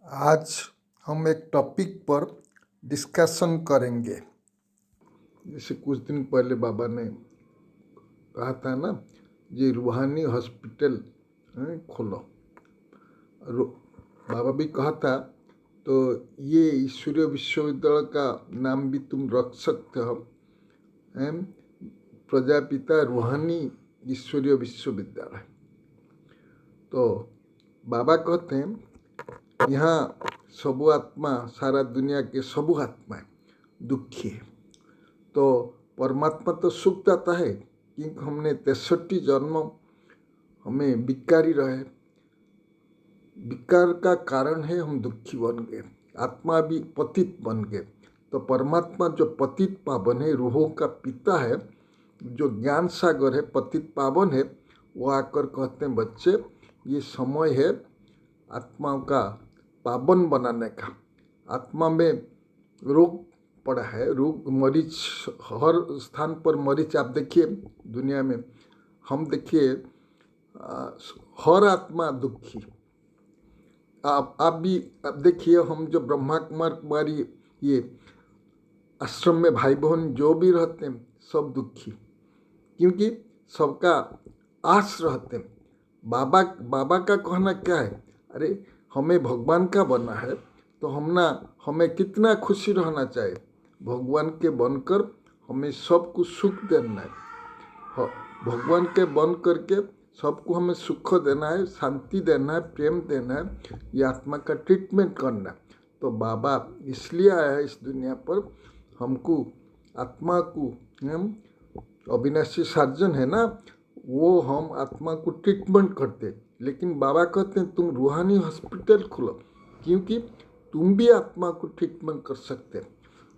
आज हम एक टॉपिक पर डिस्कशन करेंगे। जैसे कुछ दिन पहले बाबा ने कहा था ना, ये रूहानी हॉस्पिटल खोलो। बाबा भी कहा था, तो ये ईश्वरीय विश्वविद्यालय का नाम भी तुम रख सकते हो, प्रजापिता रूहानी ईश्वरीय विश्वविद्यालय। तो बाबा कहते हैं यहाँ सबु आत्मा, सारा दुनिया के सबु आत्मा दुखी है। तो परमात्मा तो सुख देता है, क्योंकि हमने 63 जन्म हमें विकारी रहे, विकार का कारण है हम दुखी बन गए, आत्मा भी पतित बन गए। तो परमात्मा जो पतित पावन है, रूहों का पिता है, जो ज्ञान सागर है, पतित पावन है, वो आकर कहते हैं बच्चे ये समय है आत्माओं का पावन बनाने का। आत्मा में रोग पड़ा है, रोग मरीज हर स्थान पर मरीज। आप देखिए दुनिया में, हम देखिए हर आत्मा दुखी। आप भी देखिए, हम जो ब्रह्मा कुमारी ये आश्रम में भाई बहन जो भी रहते हैं सब दुखी, क्योंकि सबका आस रहते हैं। बाबा का कहना क्या है, अरे हमें भगवान का बना है तो हमें कितना खुशी रहना चाहिए। भगवान के बनकर हमें सबको सुख देना है, भगवान के बन करके सबको हमें सुख देना है, शांति देना है, प्रेम देना है, ये आत्मा का ट्रीटमेंट करना है। तो बाबा इसलिए आया है इस दुनिया पर, हमको आत्मा को, हम अविनाशी सर्जन है ना, वो हम आत्मा को ट्रीटमेंट करते। लेकिन बाबा कहते हैं तुम रूहानी हॉस्पिटल खोलो, क्योंकि तुम भी आत्मा को ट्रीटमेंट कर सकते।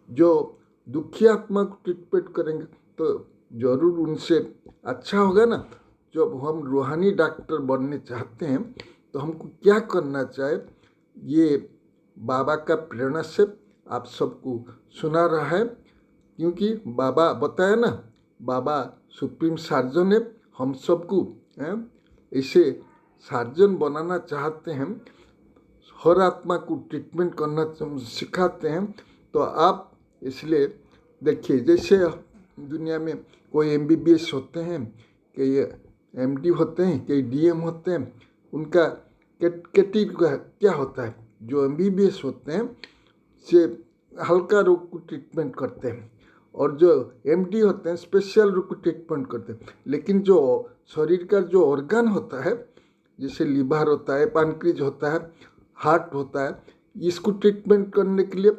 जो दुखी आत्मा को ट्रीटमेंट करेंगे तो जरूर उनसे अच्छा होगा ना। जब हम रूहानी डॉक्टर बनने चाहते हैं तो हमको क्या करना चाहिए, ये बाबा का प्रेरणा से आप सबको सुना रहा है। क्योंकि बाबा बताया ना, बाबा सुप्रीम सर्जन है, हम सबको ऐसे सर्जन बनाना चाहते हैं, हर आत्मा को ट्रीटमेंट करना सिखाते हैं। तो आप इसलिए देखिए, जैसे दुनिया में कोई MBBS होते हैं, कई MD होते हैं, कई DM होते हैं, उनका कैटेगरी क्या होता है। जो MBBS होते हैं से हल्का रोग को ट्रीटमेंट करते हैं, और जो MD होते हैं स्पेशल रोग को ट्रीटमेंट करते हैं। लेकिन जो शरीर का जो ऑर्गन होता है, जैसे लिवर होता है, पैनक्रिज होता है, हार्ट होता है, इसको ट्रीटमेंट करने के लिए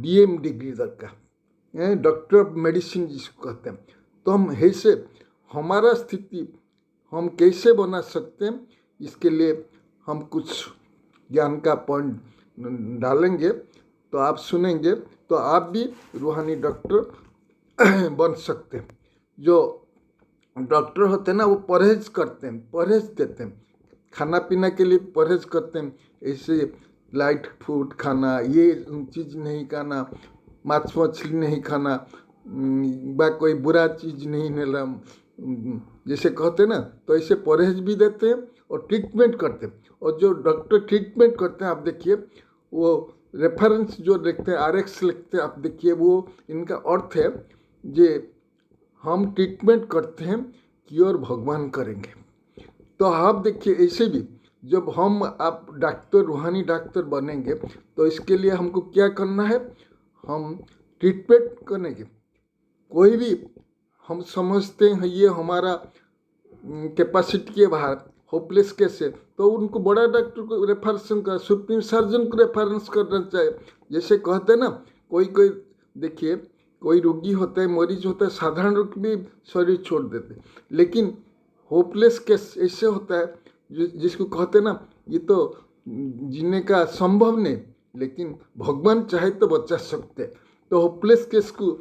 DM डिग्री दरकार, डॉक्टर ऑफ मेडिसिन जिसको कहते हैं। तो हम ऐसे हमारा स्थिति हम कैसे बना सकते हैं, इसके लिए हम कुछ ज्ञान का पॉइंट डालेंगे, तो आप सुनेंगे तो आप भी रूहानी डॉक्टर बन सकते हैं। जो डॉक्टर होते हैं ना, वो परहेज करते हैं, परहेज देते हैं, खाना पीना के लिए परहेज करते हैं। ऐसे लाइट फूड खाना, ये चीज़ नहीं खाना, मांस मछली नहीं खाना, बा कोई बुरा चीज़ नहीं लेना, जैसे कहते हैं ना, तो ऐसे परहेज भी देते हैं और ट्रीटमेंट करते हैं। और जो डॉक्टर ट्रीटमेंट करते हैं, आप देखिए वो रेफरेंस जो लिखते हैं, RX लिखते हैं, आप देखिए वो इनका अर्थ है जे हम ट्रीटमेंट करते हैं, क्योर भगवान करेंगे। तो आप देखिए ऐसे भी जब आप डॉक्टर, रूहानी डॉक्टर बनेंगे, तो इसके लिए हमको क्या करना है, हम ट्रीटमेंट करेंगे। कोई भी हम समझते हैं ये हमारा कैपेसिटी के बाहर, होपलेस केस है, तो उनको बड़ा डॉक्टर को रेफरेंस कर, सुप्रीम सर्जन को रेफरेंस करना चाहिए। जैसे कहते हैं ना, कोई देखिए कोई रोगी होता है, मरीज होता है, साधारण रोग भी शरीर छोड़ देते, लेकिन होपलेस केस ऐसे होता है जिसको कहते हैं ना, ये तो जीने का संभव नहीं, लेकिन भगवान चाहे तो बचा सकते। तो होपलेस केस को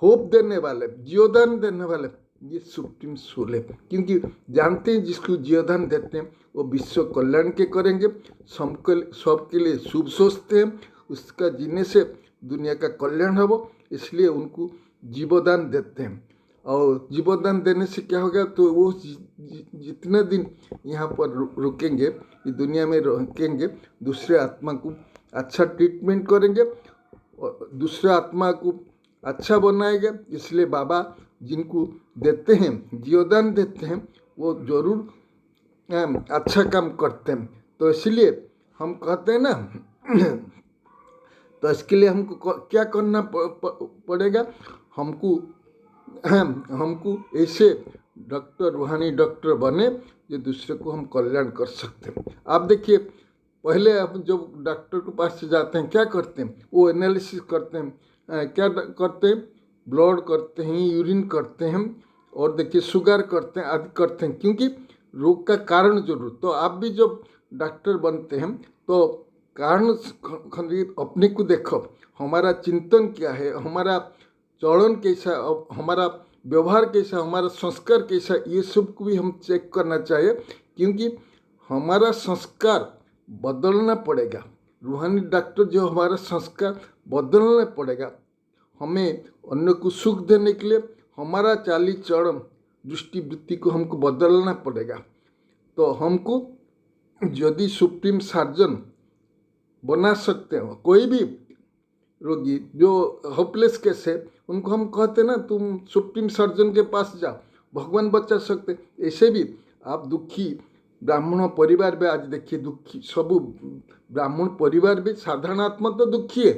होप देने वाले, जीवदान देने वाले ये सुप्रीम सोल है, क्योंकि जानते हैं जिसको जीवदान देते हैं वो विश्व कल्याण के करेंगे, सबके लिए शुभ सोचते हैं, उसका जीने से दुनिया का कल्याण हो, इसलिए उनको जीवदान देते हैं। और जीवोदान देने से क्या होगा, तो वो जितने दिन यहाँ पर रुकेंगे, ये दुनिया में रुकेंगे, दूसरे आत्मा को अच्छा ट्रीटमेंट करेंगे और दूसरे आत्मा को अच्छा बनाएंगे। इसलिए बाबा जिनको देते हैं, जीवोदान देते हैं, वो जरूर अच्छा काम करते हैं। तो इसलिए हम कहते हैं ना तो इसके लिए हमको क्या करना पड़ेगा, हमको ऐसे डॉक्टर, रूहानी डॉक्टर बने जो दूसरे को हम कल्याण कर सकते हैं। आप देखिए, पहले हम जब डॉक्टर के पास जाते हैं क्या करते हैं, वो एनालिसिस करते हैं, क्या करते हैं, ब्लड करते हैं, यूरिन करते हैं, और देखिए शुगर करते हैं, आदि करते हैं, क्योंकि रोग का कारण जरूर। तो आप भी जब डॉक्टर बनते हैं तो कारण अपने को देखो, हमारा चिंतन क्या है, हमारा चलन कैसा, हमारा व्यवहार कैसा, हमारा संस्कार कैसा, ये सब को भी हम चेक करना चाहिए, क्योंकि हमारा संस्कार बदलना पड़ेगा। रूहानी डॉक्टर जो हमारा संस्कार बदलना पड़ेगा, हमें अन्य को सुख देने के लिए हमारा चाली चरण दृष्टि वृत्ति को हमको बदलना पड़ेगा। तो हमको यदि सुप्रीम सर्जन बना सकते हो, कोई भी रोगी जो होपलेस केस है उनको हम कहते ना तुम सुप्रीम सर्जन के पास जाओ, भगवान बचा सकते। ऐसे भी आप दुखी ब्राह्मण परिवार में, आज देखिए दुखी सब ब्राह्मण परिवार भी, साधारण आत्मा तो दुखी है,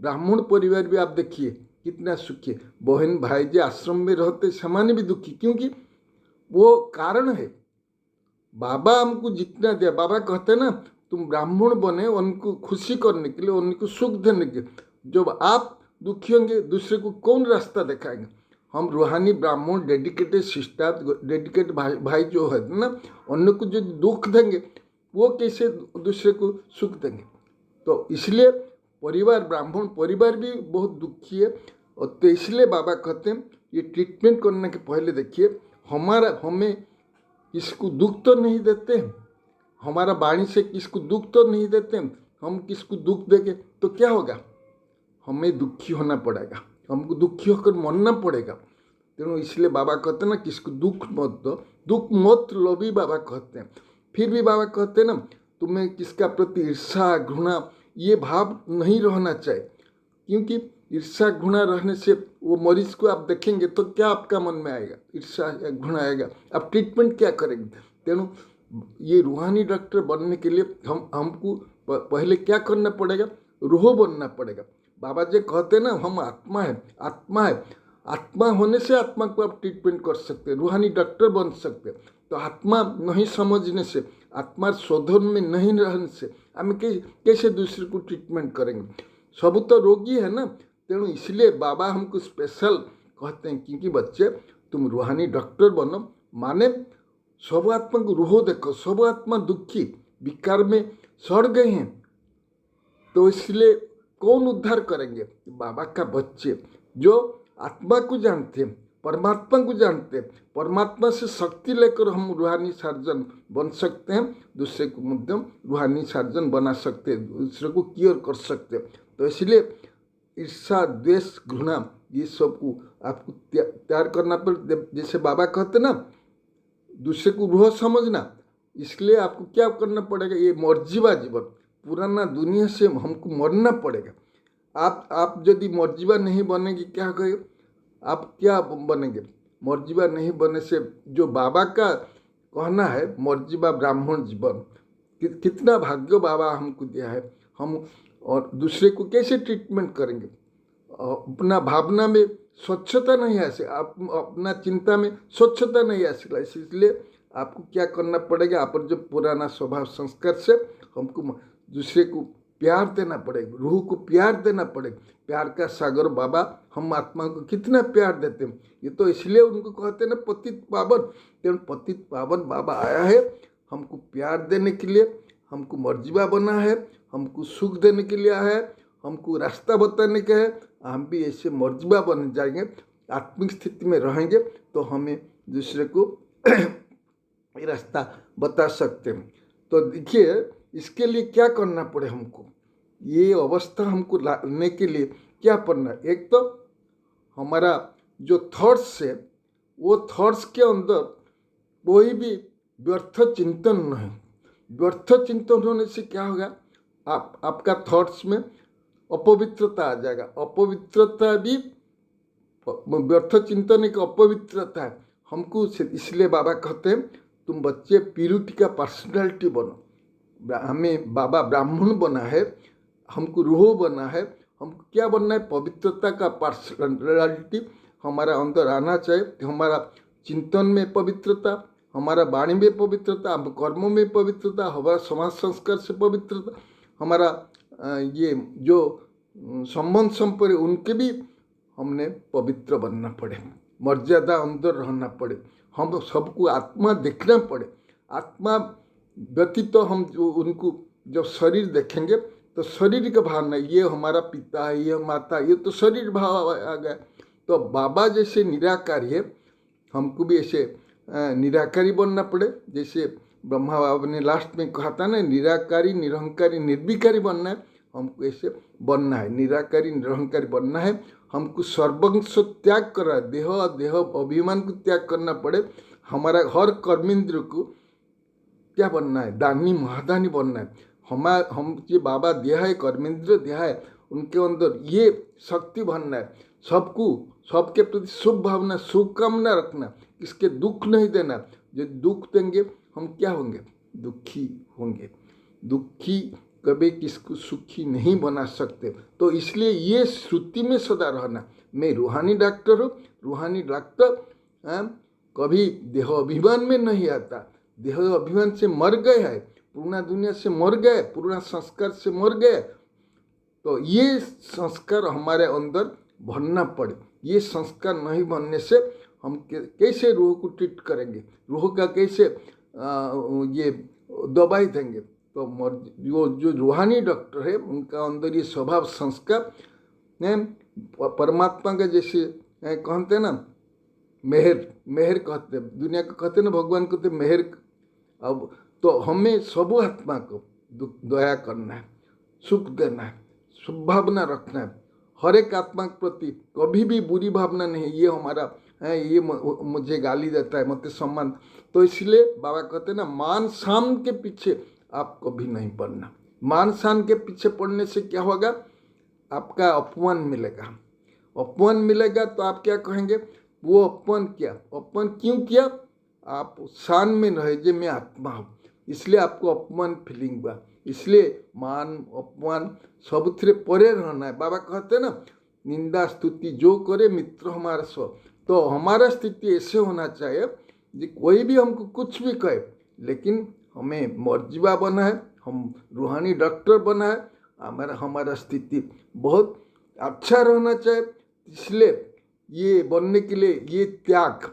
ब्राह्मण परिवार भी आप देखिए कितना सुखी है। बहन भाई जो आश्रम में रहते सामान्य भी दुखी, क्योंकि वो कारण है बाबा हमको जितना दिया। बाबा कहते ना तुम ब्राह्मण बने उनको खुशी करने के लिए, उनको सुख देने के लिए। जब आप दुखी होंगे दूसरे को कौन रास्ता दिखाएंगे। हम रूहानी ब्राह्मण डेडिकेटेड सिस्टर, डेडिकेटेड भाई जो है ना, अन्य को जो दुख देंगे वो कैसे दूसरे को सुख देंगे। तो इसलिए परिवार, ब्राह्मण परिवार भी बहुत दुखी है। और तो इसलिए बाबा कहते हैं ये ट्रीटमेंट करने के पहले देखिए हमें किसको दुख तो नहीं देते, हमारा वाणी से किसको दुख तो नहीं देते। हम किसको दुख देंगे तो क्या होगा, हमें दुखी होना पड़ेगा, हमको दुखी होकर मरना पड़ेगा। तेणु इसलिए बाबा कहते हैं ना किसको दुख मत दो, दुख मत लो भी बाबा कहते हैं। फिर भी बाबा कहते हैं ना तुम्हें किसका प्रति ईर्षा घृणा ये भाव नहीं रहना चाहिए, क्योंकि ईर्षा घृणा रहने से वो मरीज को आप देखेंगे तो क्या आपका मन में आएगा, ईर्षा या घृणा आएगा, आप ट्रीटमेंट क्या करेंगे। तेणु ये रूहानी डॉक्टर बनने के लिए हमको पहले क्या करना पड़ेगा, रूह बनना पड़ेगा। बाबा जी कहते हैं ना हम आत्मा है, आत्मा है, आत्मा होने से आत्मा को आप ट्रीटमेंट कर सकते हैं, रूहानी डॉक्टर बन सकते हैं। तो आत्मा नहीं समझने से, आत्मा शोधन में नहीं रहने से हम कैसे दूसरे को ट्रीटमेंट करेंगे। सब तो रोगी है ना। तेणु इसलिए बाबा हमको स्पेशल कहते हैं, क्योंकि बच्चे तुम रूहानी डॉक्टर बनो, माने सब आत्मा को रूह देखो, सब आत्मा दुखी विकार में सड़ गए हैं। तो इसलिए कौन उद्धार करेंगे, बाबा का बच्चे जो आत्मा को जानते हैं, परमात्मा को जानते हैं। परमात्मा से शक्ति लेकर हम रूहानी सर्जन बन सकते हैं, दूसरे को मध्यम रूहानी सर्जन बना सकते हैं, दूसरे को क्योर कर सकते हैं। तो इसलिए ईर्षा द्वेष घृणा ये सब को आपको तैयार करना पड़े। जैसे बाबा कहते ना दूसरे को रूह समझना, इसलिए आपको क्या करना पड़ेगा, ये मर्जीवा जीवन, पुराना दुनिया से हमको मरना पड़ेगा। आप यदि मर्जीवा नहीं बनेंगे क्या कहेंगे, आप क्या बनेंगे। मर्जीवा नहीं बने से जो बाबा का कहना है मर्जीवा ब्राह्मण जीवन, कितना भाग्य बाबा हमको दिया है। हम और दूसरे को कैसे ट्रीटमेंट करेंगे, अपना भावना में स्वच्छता नहीं आसे, आप अपना चिंता में स्वच्छता नहीं आसेगा। इसलिए आपको क्या करना पड़ेगा, आप जो पुराना स्वभाव संस्कार से हमको दूसरे को प्यार देना पड़ेगा, रूह को प्यार देना पड़ेगा। प्यार का सागर बाबा हम आत्मा को कितना प्यार देते हैं। ये तो इसलिए उनको कहते हैं ना पतित पावन। तेणु पतित पावन बाबा आया है हमको प्यार देने के लिए, हमको मर्जीवा बना है, हमको सुख देने के लिए आया है, हमको रास्ता बताने का है। हम भी ऐसे मर्जीवा बन जाएंगे, आत्मिक स्थिति में रहेंगे तो हमें दूसरे को रास्ता बता सकते हैं। तो देखिए इसके लिए क्या करना पड़े, हमको ये अवस्था हमको लाने के लिए क्या करना। एक तो हमारा जो थॉट्स है वो थॉट्स के अंदर कोई भी व्यर्थ चिंतन नहीं। व्यर्थ चिंतन होने से क्या होगा, आपका थॉट्स में अपवित्रता आ जाएगा। अपवित्रता भी, व्यर्थ चिंतन एक अपवित्रता है। हमको इसलिए बाबा कहते हैं तुम बच्चे प्यूरिटी का पर्सनालिटी बनो। हमें बाबा ब्राह्मण बना है, हमको रूह बना है, हमको क्या बनना है, पवित्रता का पर्सनालिटी हमारा अंदर आना चाहिए। हमारा चिंतन में पवित्रता, हमारा वाणी में पवित्रता, हम कर्मों में पवित्रता, हमारा समाज संस्कार से पवित्रता, हमारा ये जो संबंध संपर्क उनके भी हमने पवित्र बनना पड़े, मर्यादा अंदर रहना पड़े, हम सबको आत्मा देखना पड़े। आत्मा व्यतीत तो हम जो उनको जब शरीर देखेंगे तो शरीर का भावना, ये हमारा पिता है, ये माता, ये तो शरीर भाव आ गया। तो बाबा जैसे निराकारी है, हमको भी ऐसे निराकारी बनना पड़े। जैसे ब्रह्मा बाबा ने लास्ट में कहा था ना, निराकारी निरहंकारी निर्विकारी बनना है, हमको ऐसे बनना है, निराकारी निरहंकारी बनना है। हमको सर्वंश त्याग कर रहा है, देह अभिमान को त्याग करना पड़े। हमारा हर कर्मेंद्र को क्या बनना है, दानी महादानी बनना है। हम जो बाबा दिया है, कर्मेंद्र दिया है, उनके अंदर ये शक्ति बनना है। सबको, सबके प्रति शुभ भावना, शुभकामना रखना, इसके दुख नहीं देना। जो दुख देंगे हम क्या होंगे, दुखी होंगे। दुखी कभी किसको सुखी नहीं बना सकते। तो इसलिए ये श्रुति में सदा रहना। मैं रूहानी डॉक्टर हूँ, रूहानी डॉक्टर कभी देह अभिमान में नहीं आता। देह अभिमान से मर गए है, पूर्ण दुनिया से मर गए, पूर्ण संस्कार से मर गए। तो ये संस्कार हमारे अंदर भरना पड़े। ये संस्कार नहीं बनने से हम कैसे रूह को ट्रीट करेंगे, रूह का कैसे ये दवाई देंगे। तो जो रूहानी डॉक्टर है उनका अंदर ये स्वभाव संस्कार परमात्मा का जैसे कहते हैं ना, मेहर कहते हैं, दुनिया को कहते हैं ना, भगवान कहते मेहर। अब तो हमें सब आत्मा को दया करना है, सुख देना है, शुभ भावना रखना है। हर एक आत्मा के प्रति कभी भी बुरी भावना नहीं, ये हमारा है, ये मुझे गाली देता है, मुझे सम्मान। तो इसलिए बाबा कहते हैं ना, मान शान के पीछे आप कभी नहीं पड़ना। मान शान के पीछे पड़ने से क्या होगा, आपका अपमान मिलेगा। अपमान मिलेगा तो आप क्या कहेंगे, वो अपमान किया, अपमान क्यों किया, आप शान में रहे जे मैं आत्मा हूँ, इसलिए आपको अपमान फीलिंग हुआ। इसलिए मान अपमान सबुथिरे परे रहना है। बाबा कहते हैं ना, निंदा स्तुति जो करे मित्र हमारा स्व। तो हमारा स्थिति ऐसे होना चाहिए कि कोई भी हमको कुछ भी कहे, लेकिन हमें मर्जीवा बना है, हम रूहानी डॉक्टर बना है, हमारा स्थिति बहुत अच्छा रहना चाहिए। इसलिए ये बनने के लिए ये त्याग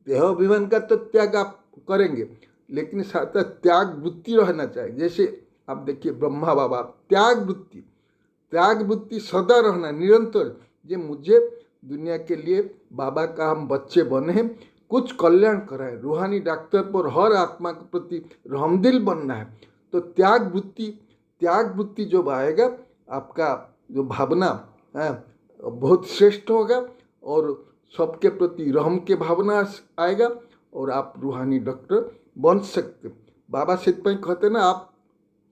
देह अभिमान का तो त्याग आप करेंगे, लेकिन साथ त्याग वृत्ति रहना चाहिए। जैसे आप देखिए ब्रह्मा बाबा, त्याग वृत्ति सदा रहना निरंतर। जे मुझे दुनिया के लिए बाबा का हम बच्चे बने हैं, कुछ कल्याण कराए, रूहानी डॉक्टर पर हर आत्मा के प्रति रहमदिल बनना है। तो त्याग वृत्ति जो आएगा, आपका जो भावना है बहुत श्रेष्ठ होगा, और सबके प्रति रहम के भावना आएगा, और आप रूहानी डॉक्टर बन सकते। बाबा सिद्धपाई कहते ना, आप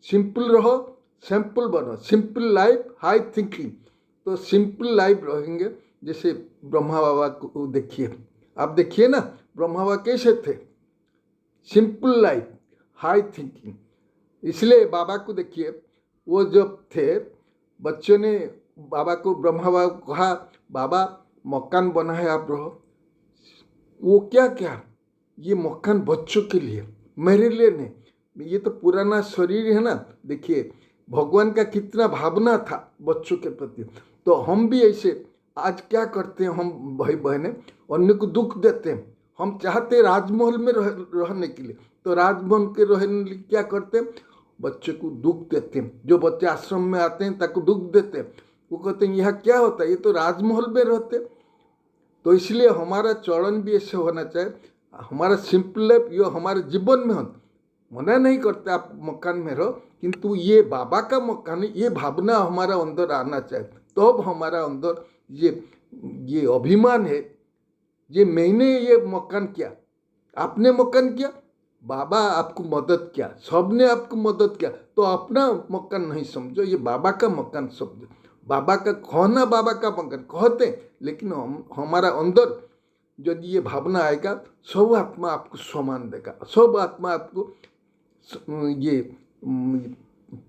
सिंपल रहो, सिंपल बनो, सिंपल लाइफ हाई थिंकिंग। तो सिंपल लाइफ रहेंगे। जैसे ब्रह्मा बाबा को देखिए, आप देखिए ना, ब्रह्मा बाबा कैसे थे, सिंपल लाइफ हाई थिंकिंग। इसलिए बाबा को देखिए, वो जब थे, बच्चों ने बाबा को, ब्रह्मा बाबा को कहा, बाबा मकान बना है आप रहो। वो क्या, ये मकान बच्चों के लिए, मेरे लिए नहीं। ये तो पुराना शरीर है ना। देखिए भगवान का कितना भावना था बच्चों के प्रति। तो हम भी ऐसे आज क्या करते हैं, हम भाई बहने अन्य को दुख देते हैं। हम चाहते हैं राजमहल में रहने के लिए, तो राजमहल के रहने के लिए क्या करते हैं, बच्चे को दुख देते हैं। जो बच्चे आश्रम में आते हैं ताको दुख देते हैं। वो कहते हैं यहाँ क्या होता है, ये तो राजमहल में रहते। तो इसलिए हमारा चरण भी ऐसे होना चाहिए, हमारा सिंपल लाइफ ये हमारे जीवन में हो। मना नहीं करते आप मकान में रहो, किंतु ये बाबा का मकान है, ये भावना हमारा अंदर आना चाहिए। तो अब हमारा अंदर ये ये अभिमान है, ये मैंने ये मकान किया, आपने मकान किया, बाबा आपको मदद किया, सबने आपको मदद किया, तो अपना मकान नहीं समझो, ये बाबा का मकान समझो। बाबा का कहना बाबा का मकान कहते हैं, लेकिन हमारा अंदर यदि ये भावना आएगा, सब आत्मा आपको सम्मान देगा, सब आत्मा आपको ये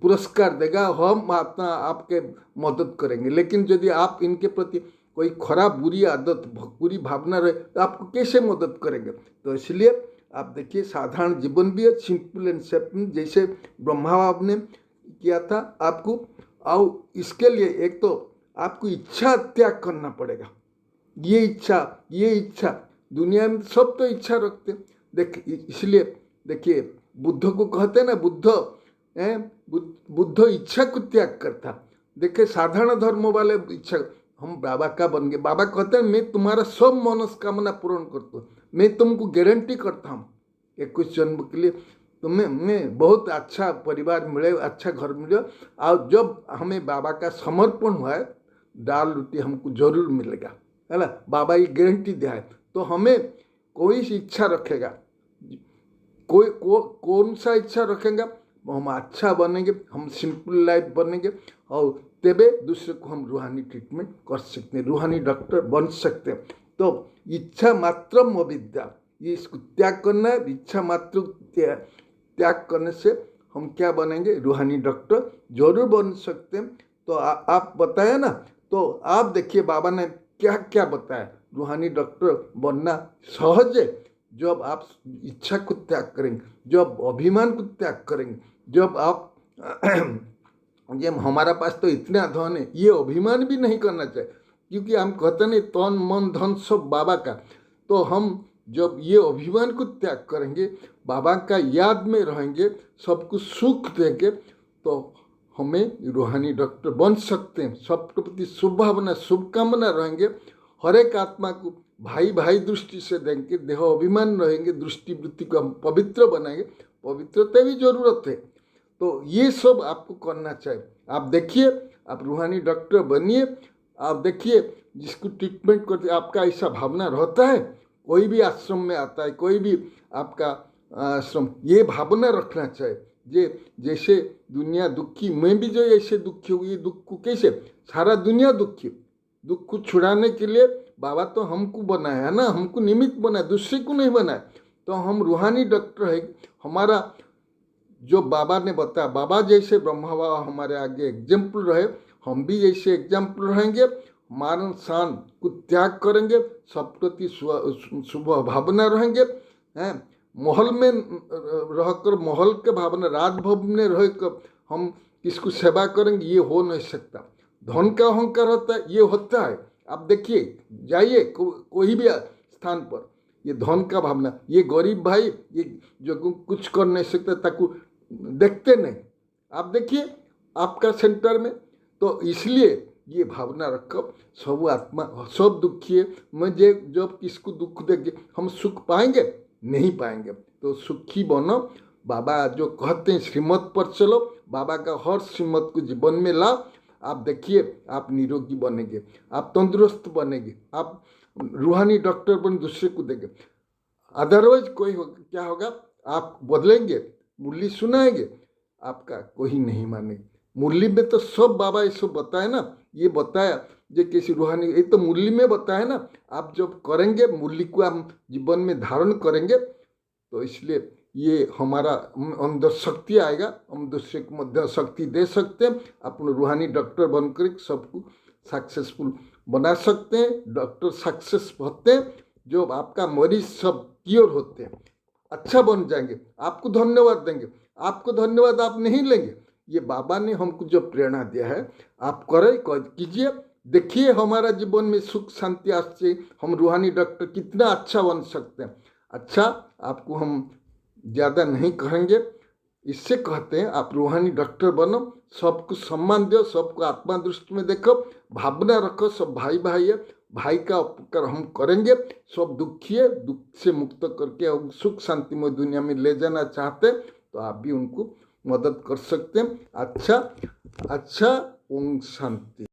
पुरस्कार देगा, हम आत्मा आपके मदद करेंगे। लेकिन यदि आप इनके प्रति कोई खराब बुरी आदत बुरी भावना रहे तो आपको कैसे मदद करेंगे। तो इसलिए आप देखिए साधारण जीवन भी है, सिंपल एंड सिंपल, जैसे ब्रह्मा बाबा ने किया था आपको। और इसके लिए एक तो आपको इच्छा त्याग करना पड़ेगा। ये इच्छा दुनिया में सब तो इच्छा रखते हैं। इसलिए देखिए बुद्ध को कहते हैं ना, बुद्ध इच्छा को त्याग करता। देखिए साधारण धर्म वाले इच्छा, हम बाबा का बन गए, बाबा कहते हैं मैं तुम्हारा सब मनस्कामना पूर्ण करता हूँ, मैं तुमको गारंटी करता हूँ 21 जन्म के लिए तुम्हें बहुत अच्छा परिवार मिले, अच्छा घर मिले। और जब हमें बाबा का समर्पण हुआ है, दाल रोटी हमको जरूर मिलेगा, है ना, बाबा ये गारंटी दिया है। तो हमें कोई इच्छा रखेगा, कौन सा इच्छा रखेगा, हम अच्छा बनेंगे, हम सिंपल लाइफ बनेंगे, और तबे दूसरे को हम रूहानी ट्रीटमेंट कर सकते हैं, रूहानी डॉक्टर बन सकते हैं। तो इच्छा मात्रम अविद्या, ये इसको त्याग करना है। इच्छा मात्र त्याग करने से हम क्या बनेंगे, रूहानी डॉक्टर जरूर बन सकते हैं। तो आप बताया ना, तो आप देखिए बाबा ने क्या क्या बताया। रूहानी डॉक्टर बनना सहज है जब आप इच्छा को त्याग करेंगे, जब अभिमान को त्याग करेंगे, जब आप ये हमारा पास तो इतना धन है, ये अभिमान भी नहीं करना चाहिए, क्योंकि हम कहते नहीं तन मन धन सब बाबा का। तो हम जब ये अभिमान को त्याग करेंगे, बाबा का याद में रहेंगे, सबको सुख देंगे, तो हमें रूहानी डॉक्टर बन सकते हैं। सबके प्रति शुभ भावना शुभकामना रहेंगे, हर एक आत्मा को भाई भाई दृष्टि से देंगे, देह अभिमान रहेंगे, दृष्टि वृत्ति को हम पवित्र बनाएंगे, पवित्रता भी जरूरत है। तो ये सब आपको करना चाहिए। आप देखिए, आप रूहानी डॉक्टर बनिए, आप देखिए जिसको ट्रीटमेंट करते आपका ऐसा भावना रहता है, कोई भी आश्रम में आता है, कोई भी आपका आश्रम, ये भावना रखना चाहिए। जैसे दुनिया दुखी, मैं भी जो ऐसे दुखी हुई, ये दुख को कैसे, सारा दुनिया दुखी, दुख को छुड़ाने के लिए बाबा तो हमको बनाया है ना, हमको निमित्त बनाया, दूसरे को नहीं बनाया। तो हम रूहानी डॉक्टर है। हमारा जो बाबा ने बताया, बाबा जैसे ब्रह्मा बाबा हमारे आगे एग्जाम्पल रहे, हम भी जैसे एग्जाम्पल रहेंगे, मान शान को त्याग करेंगे, सब प्रति शुभ भावना रहेंगे, हैं, महल में रहकर महल के भावना, राजभवन में रहकर हम किसको सेवा करेंगे, ये हो नहीं सकता। धन का अहंकार होता है, ये होता है। आप देखिए जाइए कोई भी स्थान पर, ये धन का भावना, ये गरीब भाई ये जो कुछ कर नहीं सकता, ताकू देखते नहीं। आप देखिए आपका सेंटर में, तो इसलिए ये भावना रखो, सब आत्मा सब दुखी है, मुझे जब किसको दुख देंगे हम सुख पाएंगे, नहीं पाएंगे। तो सुखी बनो, बाबा जो कहते हैं श्रीमत पर चलो, बाबा का हर श्रीमत को जीवन में लाओ। आप देखिए आप निरोगी बनेंगे, आप तंदुरुस्त बनेंगे, आप रूहानी डॉक्टर बन दूसरे को देंगे। अदरवाइज क्या होगा, आप बदलेंगे, मुरली सुनाएंगे, आपका कोई नहीं मानेगा। मुरली में तो सब बाबा ये सब बताए ना, ये बताया जो किसी रूहानी, ये तो मुरली में बताया ना। आप जब करेंगे मुरली को हम जीवन में धारण करेंगे, तो इसलिए ये हमारा अंदर शक्ति आएगा, हम दूसरे को मध्य शक्ति दे सकते हैं। अपने रूहानी डॉक्टर बनकर सबको सक्सेसफुल बना सकते हैं। डॉक्टर सक्सेस होते हैं जो आपका मरीज सब क्योर होते हैं, अच्छा बन जाएंगे, आपको धन्यवाद देंगे। आपको धन्यवाद आप नहीं लेंगे, ये बाबा ने हमको जो प्रेरणा दिया है, आप करें कीजिए, देखिए हमारा जीवन में सुख शांति आसे, हम रूहानी डॉक्टर कितना अच्छा बन सकते हैं। अच्छा, आपको हम ज़्यादा नहीं कहेंगे, इससे कहते हैं आप रूहानी डॉक्टर बनो, सबको सम्मान दो, सबको आत्मा दृष्टि में देखो, भावना रखो, सब भाई भाई है, भाई का उपकार हम करेंगे। सब दुखी है, दुख से मुक्त करके हम सुख शांतिमय दुनिया में ले जाना चाहते हैं, तो आप भी उनको मदद कर सकते हैं। अच्छा, ओम शांति।